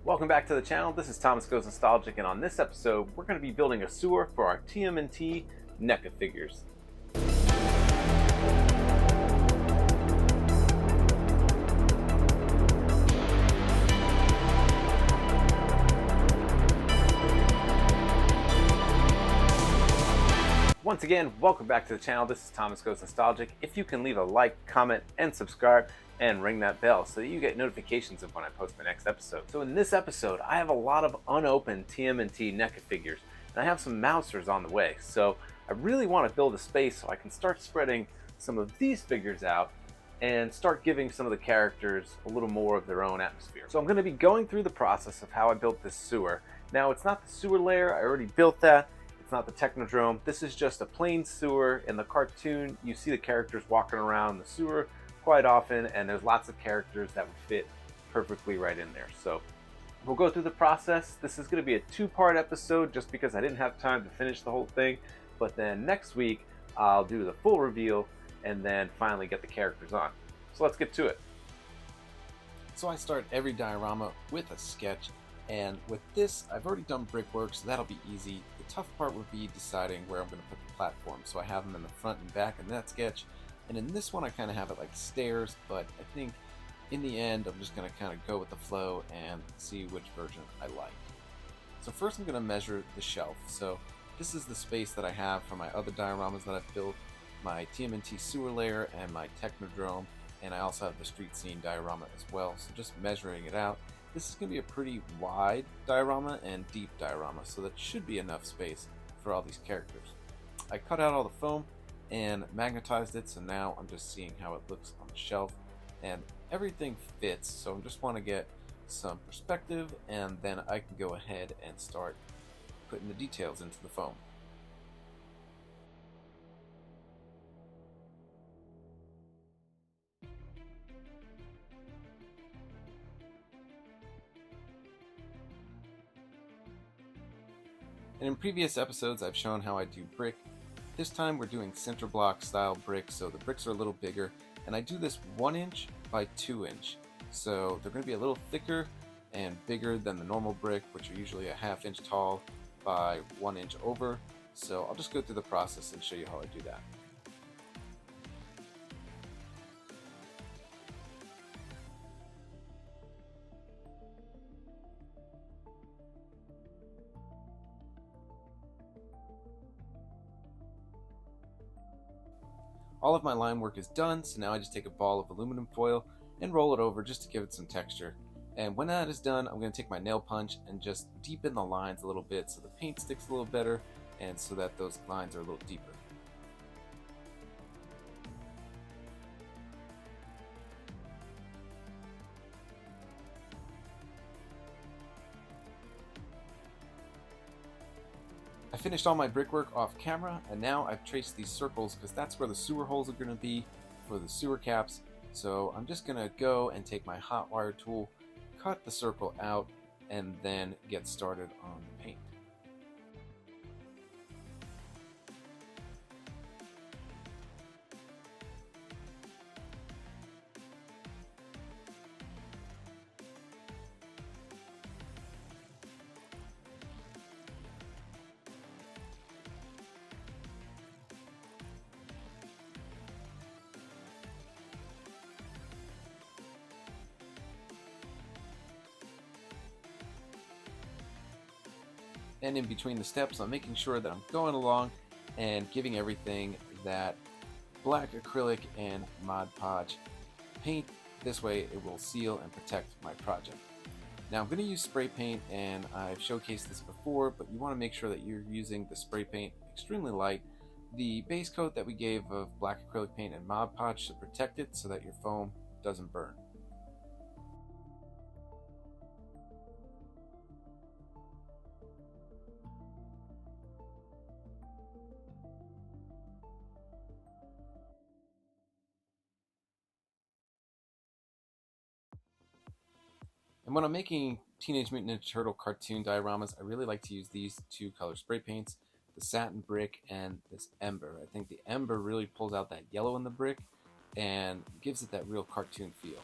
Welcome back to the channel. This is Thomas Goes Nostalgic, and on this episode, we're going to be building a sewer for our TMNT NECA figures. Once again, welcome back to the channel. This is Thomas Goes Nostalgic. If you can leave a like, comment, and subscribe, and ring that bell so that you get notifications of when I post my next episode. So in this episode, I have a lot of unopened TMNT NECA figures, and I have some mousers on the way. So I really want to build a space so I can start spreading some of these figures out and start giving some of the characters a little more of their own atmosphere. So I'm going to be going through the process of how I built this sewer. Now, it's not the sewer layer, I already built that. It's not the Technodrome. This is just a plain sewer. In the cartoon, you see the characters walking around the sewer quite often, and there's lots of characters that would fit perfectly right in there. So we'll go through the process. This is going to be a two-part episode just because I didn't have time to finish the whole thing. But then next week, I'll do the full reveal and then finally get the characters on. So let's get to it. So I start every diorama with a sketch. And with this, I've already done brickwork, so that'll be easy. The tough part would be deciding where I'm going to put the platform. So I have them in the front and back in that sketch. And in this one, I kind of have it like stairs, but I think in the end, I'm just going to kind of go with the flow and see which version I like. So first, I'm going to measure the shelf. So this is the space that I have for my other dioramas that I've built, my TMNT sewer layer and my Technodrome, and I also have the street scene diorama as well. So just measuring it out. This is going to be a pretty wide diorama and deep diorama, so that should be enough space for all these characters. I cut out all the foam and magnetized it, so now I'm just seeing how it looks on the shelf, and everything fits, so I just want to get some perspective, and then I can go ahead and start putting the details into the foam. And in previous episodes, I've shown how I do brick. This time we're doing center block style brick, so the bricks are a little bigger. And I do this 1 inch by 2 inch. So they're going to be a little thicker and bigger than the normal brick, which are usually a 1/2 inch tall by 1 inch over. So I'll just go through the process and show you how I do that. All of my line work is done, so now I just take a ball of aluminum foil and roll it over just to give it some texture. And when that is done, I'm going to take my nail punch and just deepen the lines a little bit so the paint sticks a little better and so that those lines are a little deeper. I finished all my brickwork off camera, and now I've traced these circles because that's where the sewer holes are going to be for the sewer caps. So I'm just going to go and take my hot wire tool, cut the circle out, and then get started on the paint. And in between the steps, I'm making sure that I'm going along and giving everything that black acrylic and Mod Podge paint. This way it will seal and protect my project. Now I'm going to use spray paint, and I've showcased this before, but you want to make sure that you're using the spray paint extremely light. The base coat that we gave of black acrylic paint and Mod Podge should protect it so that your foam doesn't burn. And when I'm making Teenage Mutant Ninja Turtle cartoon dioramas, I really like to use these two color spray paints, the Satin Brick and this Ember. I think the Ember really pulls out that yellow in the brick and gives it that real cartoon feel.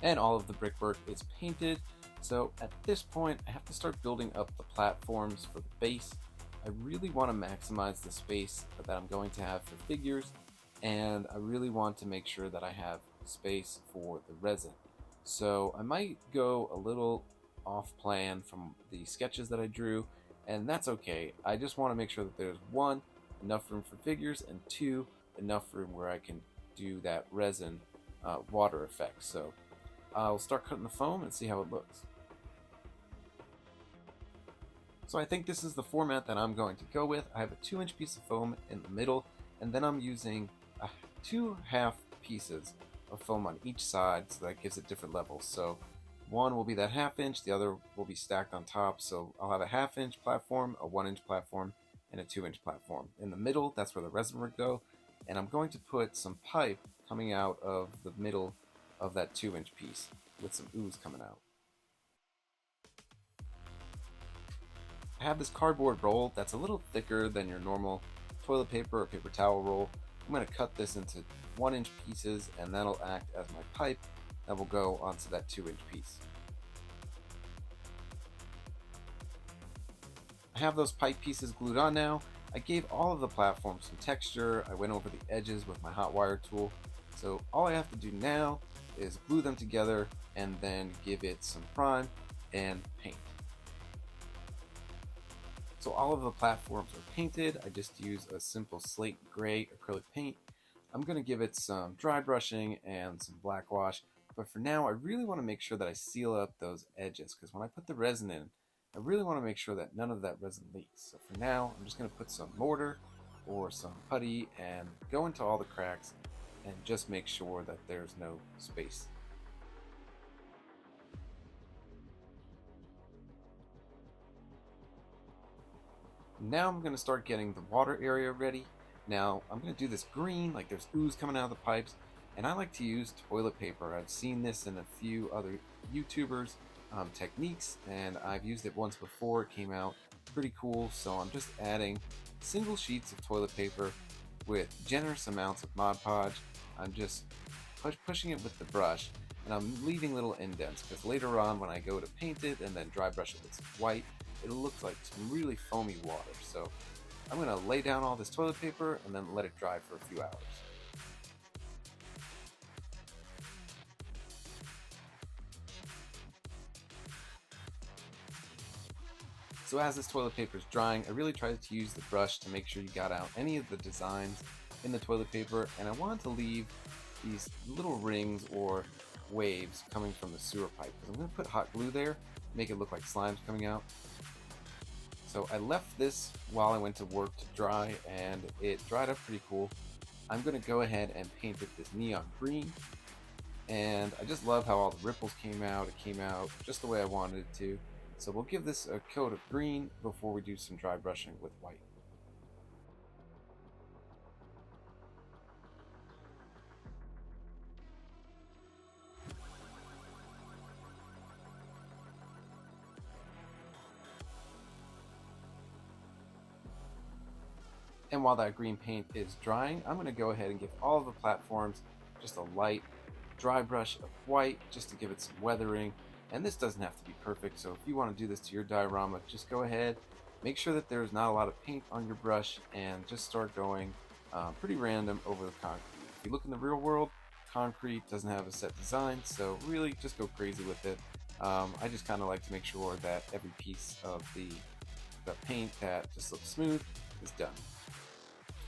and all of the brickwork is painted. So at this point, I have to start building up the platforms for the base. I really want to maximize the space that I'm going to have for figures, and I really want to make sure that I have space for the resin. So I might go a little off plan from the sketches that I drew, and that's okay. I just want to make sure that there's one, enough room for figures, and two, enough room where I can do that resin water effect. So I'll start cutting the foam and see how it looks. So I think this is the format that I'm going to go with. I have a 2-inch piece of foam in the middle, and then I'm using 2 half pieces of foam on each side, so that gives it different levels. So one will be that 1/2 inch, the other will be stacked on top. So I'll have a 1/2 inch platform, a 1-inch platform, and a 2-inch platform. In the middle, that's where the resin would go, and I'm going to put some pipe coming out of the middle of that 2-inch piece with some ooze coming out. I have this cardboard roll that's a little thicker than your normal toilet paper or paper towel roll. I'm going to cut this into 1-inch pieces, and that'll act as my pipe that will go onto that 2-inch piece. I have those pipe pieces glued on now. I gave all of the platforms some texture. I went over the edges with my hot wire tool. So all I have to do now is glue them together and then give it some prime and paint. So all of the platforms are painted. I just use a simple slate gray acrylic paint. I'm going to give it some dry brushing and some black wash, but for now I really want to make sure that I seal up those edges, because when I put the resin in, I really want to make sure that none of that resin leaks. So for now, I'm just going to put some mortar or some putty and go into all the cracks and just make sure that there's no space. Now I'm going to start getting the water area ready. Now I'm going to do this green, like there's ooze coming out of the pipes, and I like to use toilet paper. I've seen this in a few other YouTubers techniques, and I've used it once before. It came out pretty cool. So I'm just adding single sheets of toilet paper with generous amounts of Mod Podge. I'm just pushing it with the brush, and I'm leaving little indents, because later on when I go to paint it and then dry brush it with some white, it looks like some really foamy water. So I'm going to lay down all this toilet paper and then let it dry for a few hours. So as this toilet paper is drying, I really tried to use the brush to make sure you got out any of the designs in the toilet paper, and I wanted to leave these little rings or waves coming from the sewer pipe, because I'm going to put hot glue there, make it look like slime's coming out. So I left this while I went to work to dry, and it dried up pretty cool. I'm going to go ahead and paint it this neon green, and I just love how all the ripples came out. It came out just the way I wanted it to. So we'll give this a coat of green before we do some dry brushing with white. And while that green paint is drying, I'm going to go ahead and give all of the platforms just a light dry brush of white, just to give it some weathering. And this doesn't have to be perfect, so if you want to do this to your diorama, just go ahead, make sure that there's not a lot of paint on your brush, and just start going pretty random over the concrete. If you look in the real world, concrete doesn't have a set design, so really just go crazy with it. I just kind of like to make sure that every piece of the paint that just looks smooth is done.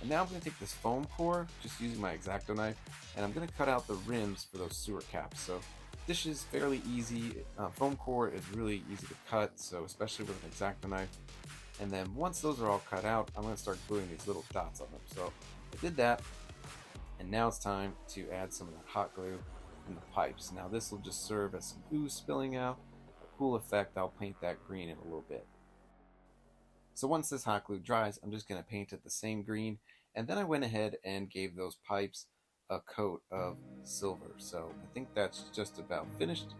And now I'm going to take this foam core, just using my X-Acto knife, and I'm going to cut out the rims for those sewer caps. So this is fairly easy. Foam core is really easy to cut, so especially with an X-Acto knife. And then once those are all cut out, I'm going to start gluing these little dots on them. So I did that, and now it's time to add some of that hot glue in the pipes. Now this will just serve as some ooze spilling out. A cool effect. I'll paint that green in a little bit. So once this hot glue dries, I'm just going to paint it the same green, and then I went ahead and gave those pipes a coat of silver. So I think that's just about finished.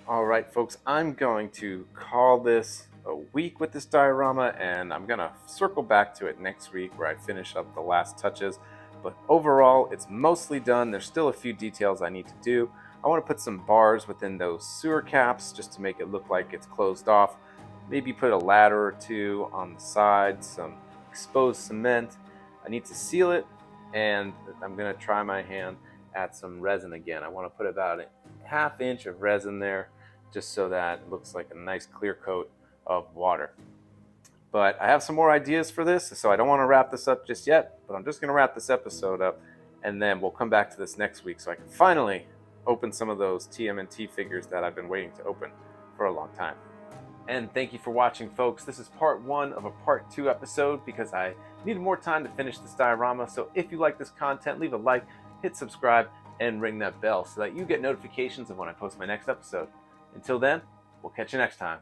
Alright folks, I'm going to call this a week with this diorama, and I'm going to circle back to it next week where I finish up the last touches. But overall, it's mostly done. There's still a few details I need to do. I want to put some bars within those sewer caps just to make it look like it's closed off. Maybe put a ladder or two on the side, some exposed cement. I need to seal it, and I'm going to try my hand at some resin again. I want to put about a ½ inch of resin there just so that it looks like a nice clear coat of water. But I have some more ideas for this, so I don't want to wrap this up just yet, but I'm just going to wrap this episode up, and then we'll come back to this next week so I can finally open some of those TMNT figures that I've been waiting to open for a long time. And thank you for watching, folks. This is part 1 of a part 2 episode because I needed more time to finish this diorama. So if you like this content, leave a like, hit subscribe, and ring that bell so that you get notifications of when I post my next episode. Until then, we'll catch you next time.